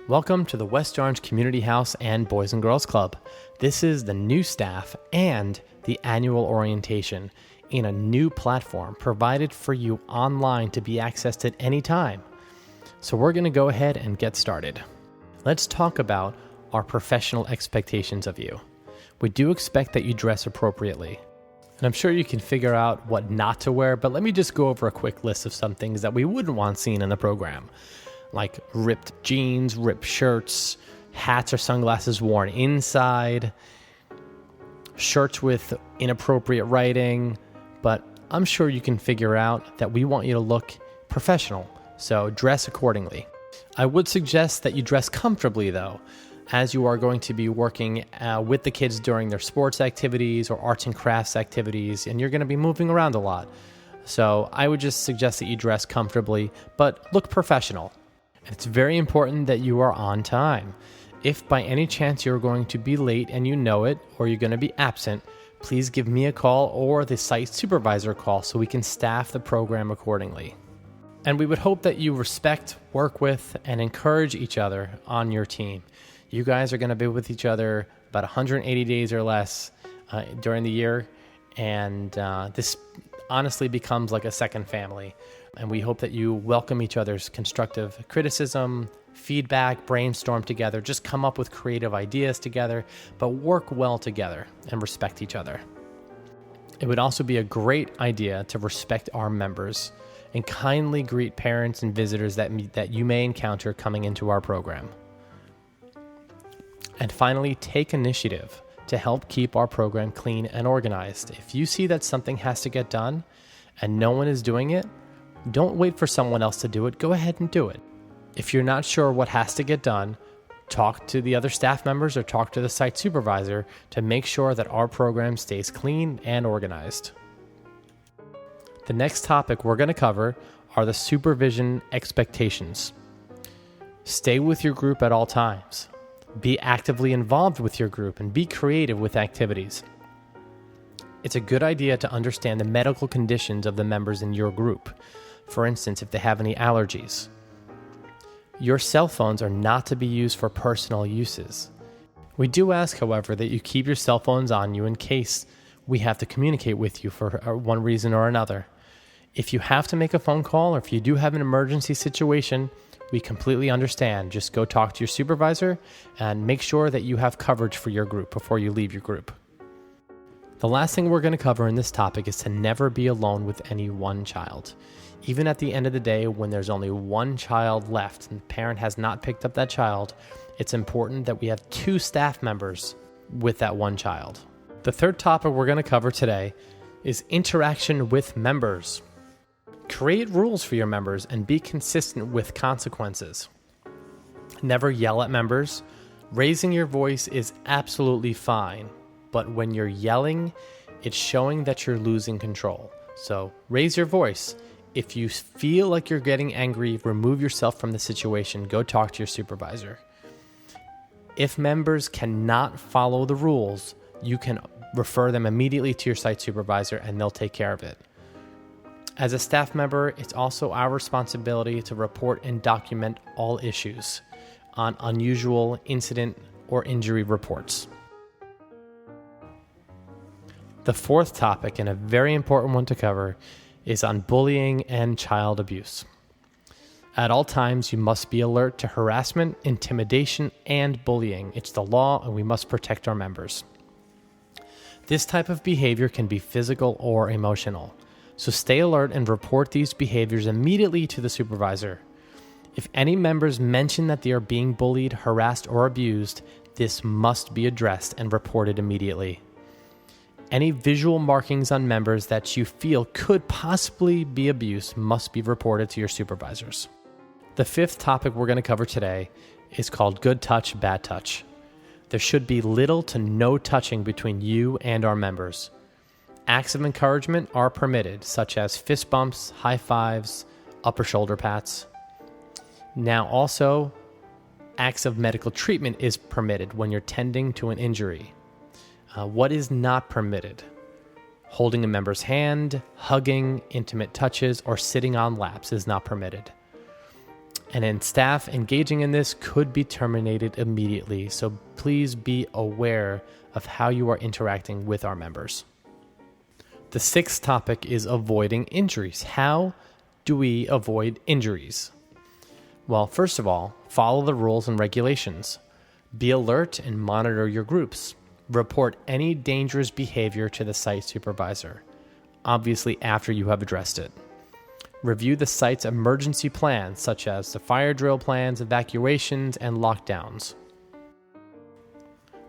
Welcome to the West Orange Community House and Boys and Girls Club. This is the new staff and the annual orientation in a new platform provided for you online to be accessed at any time. So we're going to go ahead and get started. Let's talk about our professional expectations of you. We do expect that you dress appropriately. And I'm sure you can figure out what not to wear, but let me just go over a quick list of some things that we wouldn't want seen in the program. Like ripped jeans, ripped shirts, hats or sunglasses worn inside, shirts with inappropriate writing, but I'm sure you can figure out that we want you to look professional, so dress accordingly. I would suggest that you dress comfortably though, as you are going to be working with the kids during their sports activities or arts and crafts activities, and you're going to be moving around a lot. So I would just suggest that you dress comfortably, but look professional. It's very important that you are on time. If by any chance you're going to be late and you know it, or you're going to be absent, please give me a call or the site supervisor a call so we can staff the program accordingly. And we would hope that you respect, work with, and encourage each other on your team. You guys are going to be with each other about 180 days or less during the year, and this honestly becomes like a second family. And we hope that you welcome each other's constructive criticism, feedback, brainstorm together, just come up with creative ideas together, but work well together and respect each other. It would also be a great idea to respect our members and kindly greet parents and visitors that you may encounter coming into our program. And finally, take initiative to help keep our program clean and organized. If you see that something has to get done and no one is doing it, don't wait for someone else to do it. Go ahead and do it. If you're not sure what has to get done, talk to the other staff members or talk to the site supervisor to make sure that our program stays clean and organized. The next topic we're going to cover are the supervision expectations. Stay with your group at all times. Be actively involved with your group and be creative with activities. It's a good idea to understand the medical conditions of the members in your group. For instance, if they have any allergies. Your cell phones are not to be used for personal uses. We do ask, however, that you keep your cell phones on you in case we have to communicate with you for one reason or another. If you have to make a phone call or if you do have an emergency situation, we completely understand. Just go talk to your supervisor and make sure that you have coverage for your group before you leave your group. The last thing we're going to cover in this topic is to never be alone with any one child. Even at the end of the day, when there's only one child left and the parent has not picked up that child, it's important that we have two staff members with that one child. The third topic we're going to cover today is interaction with members. Create rules for your members and be consistent with consequences. Never yell at members. Raising your voice is absolutely fine, but when you're yelling, it's showing that you're losing control. So raise your voice. If you feel like you're getting angry, remove yourself from the situation. Go talk to your supervisor. If members cannot follow the rules, you can refer them immediately to your site supervisor and they'll take care of it. As a staff member, it's also our responsibility to report and document all issues on unusual incident or injury reports. The fourth topic, and a very important one to cover, is on bullying and child abuse. At all times, you must be alert to harassment, intimidation, and bullying. It's the law, and we must protect our members. This type of behavior can be physical or emotional, so stay alert and report these behaviors immediately to the supervisor. If any members mention that they are being bullied, harassed, or abused, this must be addressed and reported immediately. Any visual markings on members that you feel could possibly be abuse must be reported to your supervisors. The fifth topic we're going to cover today is called good touch, bad touch. There should be little to no touching between you and our members. Acts of encouragement are permitted, such as fist bumps, high fives, upper shoulder pats. Now also, acts of medical treatment is permitted when you're tending to an injury. What is not permitted? Holding a member's hand, hugging, intimate touches, or sitting on laps is not permitted. And then staff engaging in this could be terminated immediately. So please be aware of how you are interacting with our members. The sixth topic is avoiding injuries. How do we avoid injuries? Well, first of all, follow the rules and regulations. Be alert and monitor your groups. Report any dangerous behavior to the site supervisor, obviously after you have addressed it. Review the site's emergency plans, such as the fire drill plans, evacuations, and lockdowns.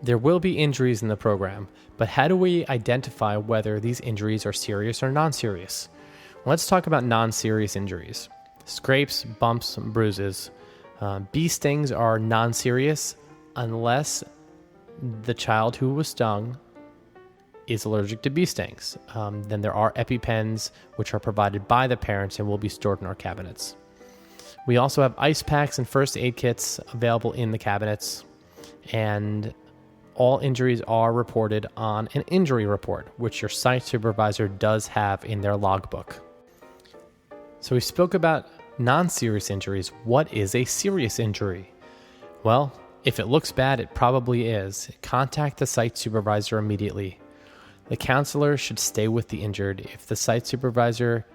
There will be injuries in the program, but how do we identify whether these injuries are serious or non-serious? Let's talk about non-serious injuries. Scrapes, bumps, bruises. Bee stings are non-serious unless the child who was stung is allergic to bee stings. Then there are EpiPens, which are provided by the parents and will be stored in our cabinets. We also have ice packs and first aid kits available in the cabinets, and all injuries are reported on an injury report, which your site supervisor does have in their logbook. So we spoke about non-serious injuries. What is a serious injury? Well, if it looks bad, it probably is. Contact the site supervisor immediately. The counselor should stay with the injured. If the site supervisor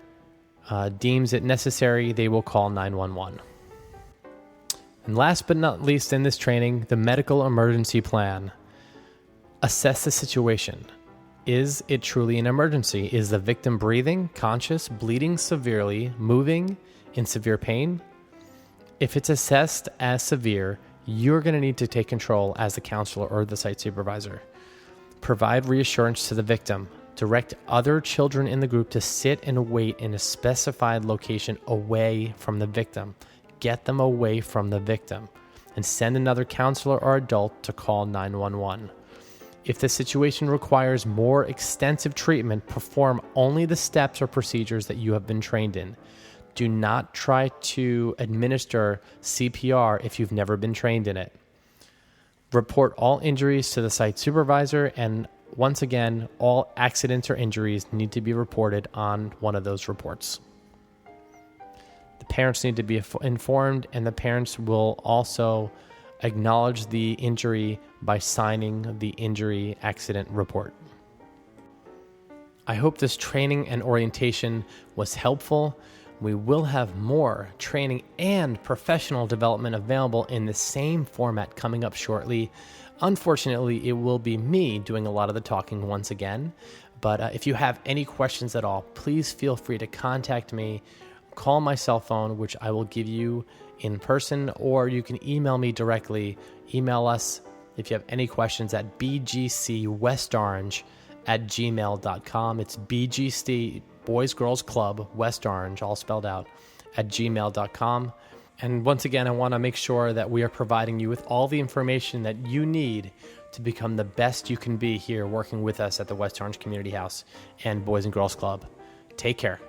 deems it necessary, they will call 911. And last but not least in this training, the medical emergency plan. Assess the situation. Is it truly an emergency? Is the victim breathing, conscious, bleeding severely, moving, in severe pain? If it's assessed as severe, you're going to need to take control as the counselor or the site supervisor. Provide reassurance to the victim. Direct other children in the group to sit and wait in a specified location away from the victim. Get them away from the victim. And send another counselor or adult to call 911. If the situation requires more extensive treatment, perform only the steps or procedures that you have been trained in. Do not try to administer CPR if you've never been trained in it. Report all injuries to the site supervisor, and once again, all accidents or injuries need to be reported on one of those reports. The parents need to be informed, and the parents will also acknowledge the injury by signing the injury accident report. I hope this training and orientation was helpful. We will have more training and professional development available in the same format coming up shortly. Unfortunately, it will be me doing a lot of the talking once again. But if you have any questions at all, please feel free to contact me. Call my cell phone, which I will give you in person, or you can email me directly. Email us if you have any questions at bgcwestorange@gmail.com. It's BGC, Boys Girls Club, West Orange, all spelled out, @gmail.com. And once again, I want to make sure that we are providing you with all the information that you need to become the best you can be here working with us at the West Orange Community House and Boys and Girls Club. Take care.